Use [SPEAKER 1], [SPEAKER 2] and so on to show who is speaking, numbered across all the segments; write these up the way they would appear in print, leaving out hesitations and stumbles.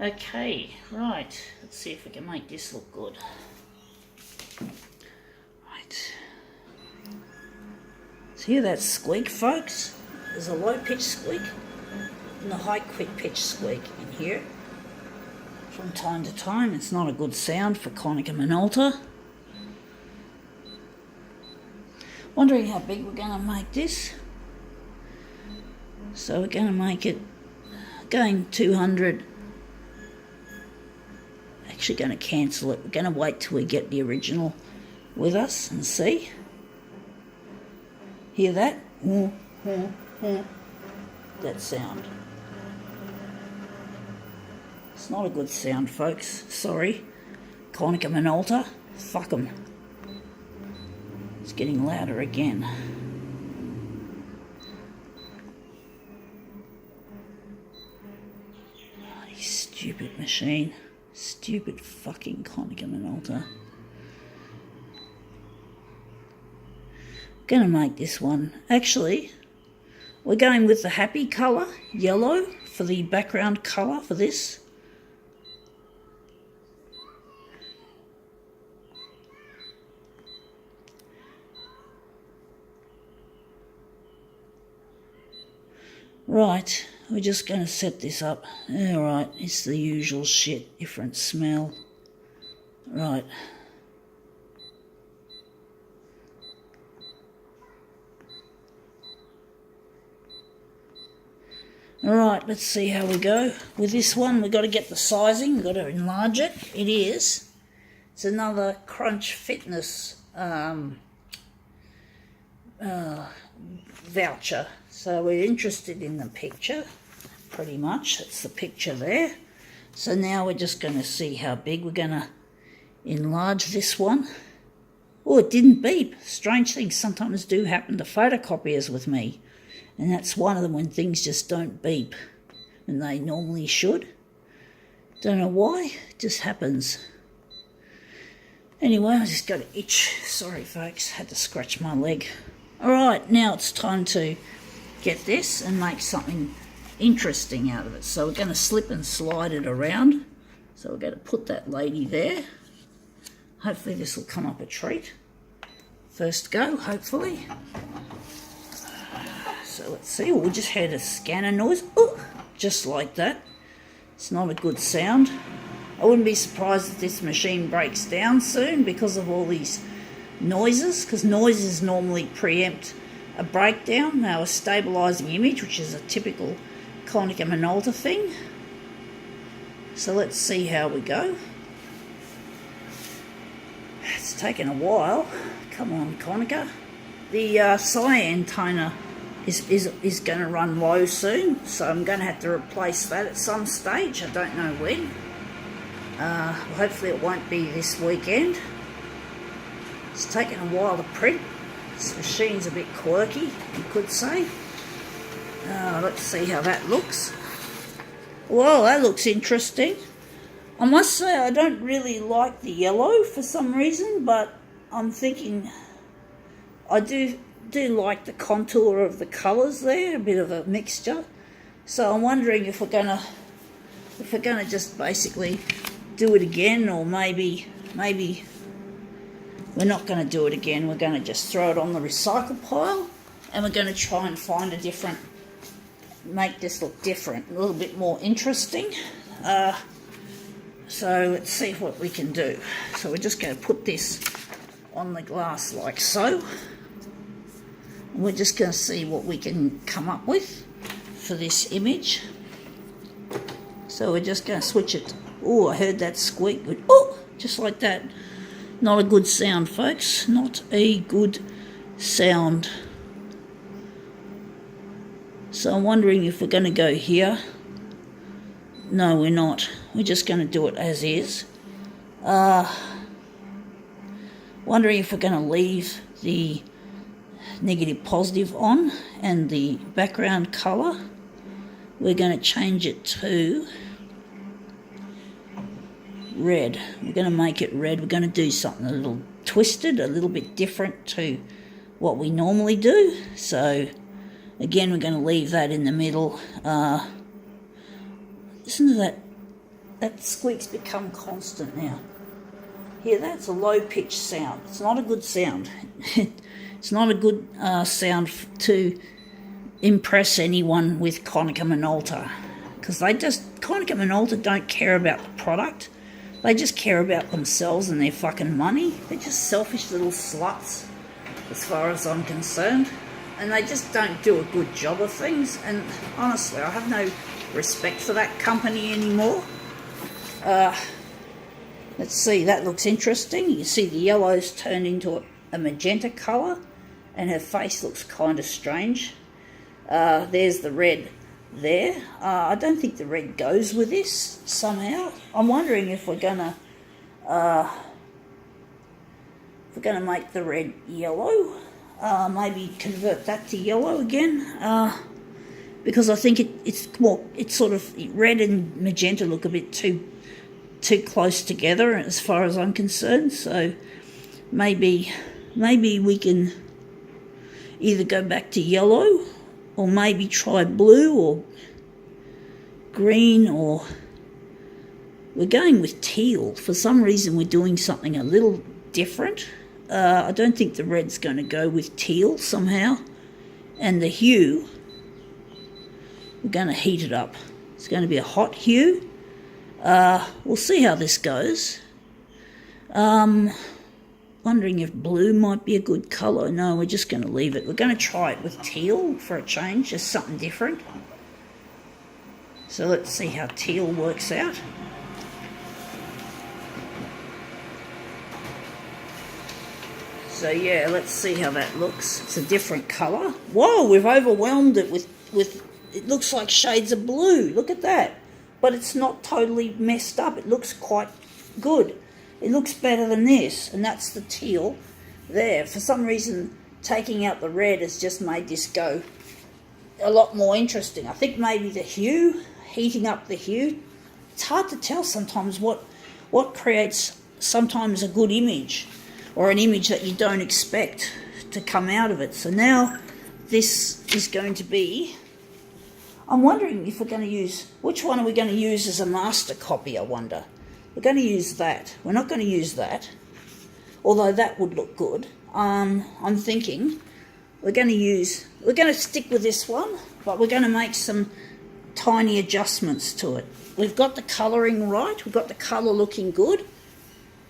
[SPEAKER 1] Okay, right. Let's see if we can make this look good. Right. So hear that squeak, folks? There's a low-pitched squeak and a high quick-pitched squeak in here. From time to time, it's not a good sound for Konica Minolta. Wondering how big we're going to make this. So we're going to make it going 200. Actually going to cancel it. We're going to wait till we get the original with us and see. Hear that? That sound. It's not a good sound, folks. Sorry. Konica Minolta. Fuck 'em. It's getting louder again. Oh, you stupid machine. Stupid fucking Konica Minolta. Gonna make this one. Actually, we're going with the happy colour, yellow, for the background colour for this. Right, we're just going to set this up. Alright, it's the usual shit, different smell. Right. Alright, let's see how we go. With this one, we've got to get the sizing, we've got to enlarge it. It is. It's another Crunch Fitness voucher. So we're interested in the picture, pretty much. That's the picture there. So now we're just going to see how big we're going to enlarge this one. Oh, it didn't beep. Strange things sometimes do happen to photocopiers with me. And that's one of them, when things just don't beep. And they normally should. Don't know why. It just happens. Anyway, I just got an itch. Sorry, folks. Had to scratch my leg. Alright, now it's time to get this and make something interesting out of it. So we're going to slip and slide it around. So we're going to put that lady there. Hopefully this will come up a treat. First go, hopefully. So let's see. We'll just hear a scanner noise. Ooh, just like that. It's not a good sound. I wouldn't be surprised if this machine breaks down soon because of all these noises, because noises normally preempt a breakdown. Now a stabilising image, which is a typical Konica Minolta thing. So let's see how we go. It's taken a while. Come on, Konica. The cyan toner is going to run low soon, so I'm going to have to replace that at some stage. I don't know when. Hopefully it won't be this weekend. It's taken a while to print. This machine's a bit quirky, you could say. Let's see how that looks. Well, that looks interesting. I must say I don't really like the yellow for some reason, but I'm thinking I do like the contour of the colours there, a bit of a mixture. So I'm wondering if we're gonna just basically do it again, or maybe we're not going to do it again. We're going to just throw it on the recycle pile, and we're going to try and find make this look different, a little bit more interesting. So let's see what we can do. So we're just going to put this on the glass like so. And we're just going to see what we can come up with for this image. So we're just going to switch it. Oh, I heard that squeak. Good. Oh, just like that. Not a good sound, folks. Not a good sound. So I'm wondering if we're going to go here. No, we're not. We're just going to do it as is. Wondering if we're going to leave the negative positive on and the background colour. We're going to change it to red. We're going to make it red. We're going to do something a little twisted, a little bit different to what we normally do. So again, we're going to leave that in the middle. Listen to that that squeak's become constant now. Here, that's a low-pitched sound. It's not a good sound. It's not a good sound to impress anyone with Konica Minolta, because Konica Minolta don't care about the product. They just care about themselves and their fucking money. They're just selfish little sluts, as far as I'm concerned. And they just don't do a good job of things. And honestly, I have no respect for that company anymore. Let's see, that looks interesting. You see the yellow's turned into a magenta colour, and her face looks kind of strange. There's the red there. I don't think the red goes with this somehow. I'm wondering if we're gonna make the red yellow. Maybe convert that to yellow again. Because I think it's sort of red and magenta look a bit too close together as far as I'm concerned. So maybe we can either go back to yellow, or maybe try blue or green, or we're going with teal. For some reason we're doing something a little different. I don't think the red's going to go with teal somehow. And the hue, we're going to heat it up. It's going to be a hot hue. We'll see how this goes. Wondering if blue might be a good colour. No, we're just going to leave it. We're going to try it with teal for a change, just something different. So let's see how teal works out. So yeah, let's see how that looks. It's a different colour. Whoa, we've overwhelmed it with it looks like shades of blue. Look at that. But it's not totally messed up. It looks quite good. It looks better than this, and that's the teal there. For some reason, taking out the red has just made this go a lot more interesting. I think maybe the hue, heating up the hue. It's hard to tell sometimes what creates sometimes a good image, or an image that you don't expect to come out of it. So now this is going to be, I'm wondering if we're going to use, which one are we going to use as a master copy, I wonder. We're going to use that. We're not going to use that, although that would look good. I'm thinking we're going to stick with this one, but we're going to make some tiny adjustments to it. We've got the colouring right. We've got the colour looking good.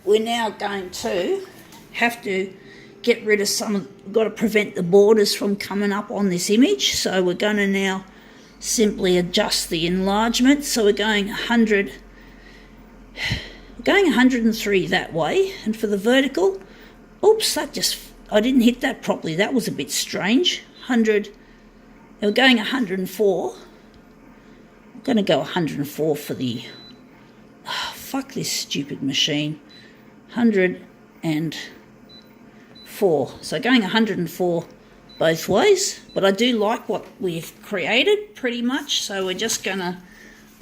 [SPEAKER 1] We're now going to have to get rid of we've got to prevent the borders from coming up on this image. So we're going to now simply adjust the enlargement. So we're going 103 that way, and for the vertical, oops, I didn't hit that properly. That was a bit strange. We're going 104. I'm going to go 104 for the, fuck this stupid machine. 104. So going 104 both ways, but I do like what we've created pretty much, so we're just going to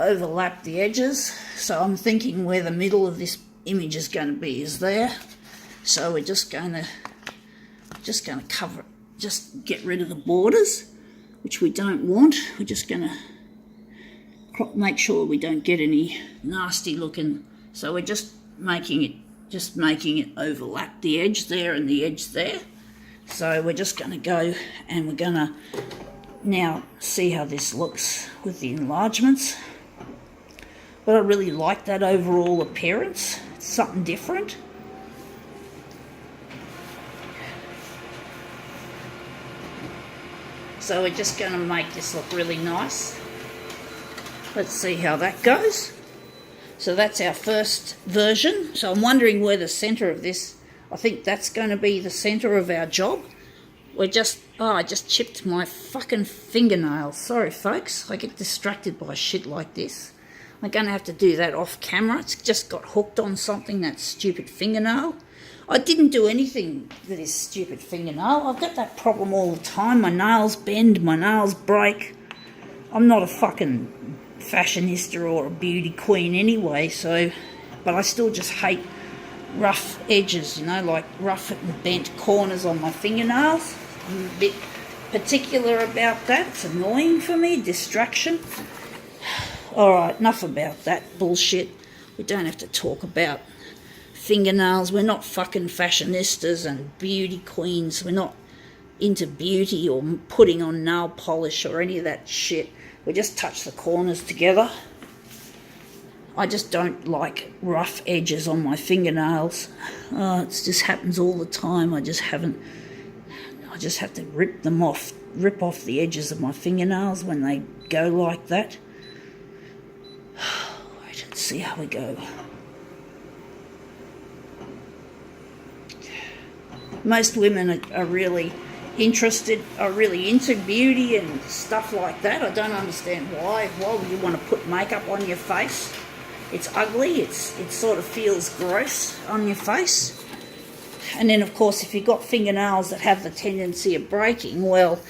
[SPEAKER 1] overlap the edges. So I'm thinking where the middle of this image is going to be is there. So we're just going to cover it, just get rid of the borders, which we don't want. We're just going to make sure we don't get any nasty looking. So we're just making it overlap the edge there and the edge there. So we're just going to go and we're going to now see how this looks with the enlargements. But I really like that overall appearance. It's something different. So we're just going to make this look really nice. Let's see how that goes. So that's our first version. So I'm wondering where the centre of this, I think that's going to be the centre of our job. I just chipped my fucking fingernail. Sorry folks, I get distracted by shit like this. I'm going to have to do that off camera. It's just got hooked on something, that stupid fingernail. I didn't do anything with this stupid fingernail. I've got that problem all the time. My nails bend, my nails break. I'm not a fucking fashionista or a beauty queen anyway, so, but I still just hate rough edges, you know, like rough and bent corners on my fingernails. I'm a bit particular about that. It's annoying for me, distraction. Alright, enough about that bullshit. We don't have to talk about fingernails. We're not fucking fashionistas and beauty queens. We're not into beauty or putting on nail polish or any of that shit. We just touch the corners together. I just don't like rough edges on my fingernails. It just happens all the time. I just have to rip off the edges of my fingernails when they go like that. Wait and see how we go. Most women are really into beauty and stuff like that. I don't understand why. Why would you want to put makeup on your face? It's ugly. It sort of feels gross on your face. And then, of course, if you've got fingernails that have the tendency of breaking, well,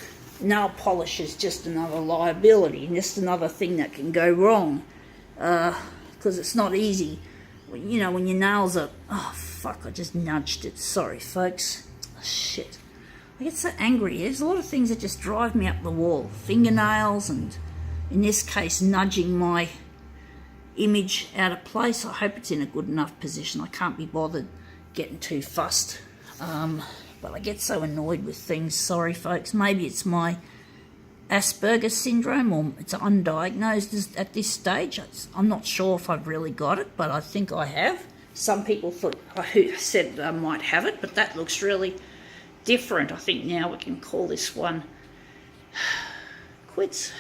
[SPEAKER 1] nail polish is just another liability, and just another thing that can go wrong. Because it's not easy. You know, when your nails are... Oh, fuck, I just nudged it. Sorry, folks. Oh, shit. I get so angry. There's a lot of things that just drive me up the wall. Fingernails and, in this case, nudging my image out of place. I hope it's in a good enough position. I can't be bothered getting too fussed. But I get so annoyed with things. Sorry, folks. Maybe it's my Asperger's syndrome, or it's undiagnosed at this stage. I'm not sure if I've really got it, but I think I have. Some people said I might have it, but that looks really different. I think now we can call this one quits.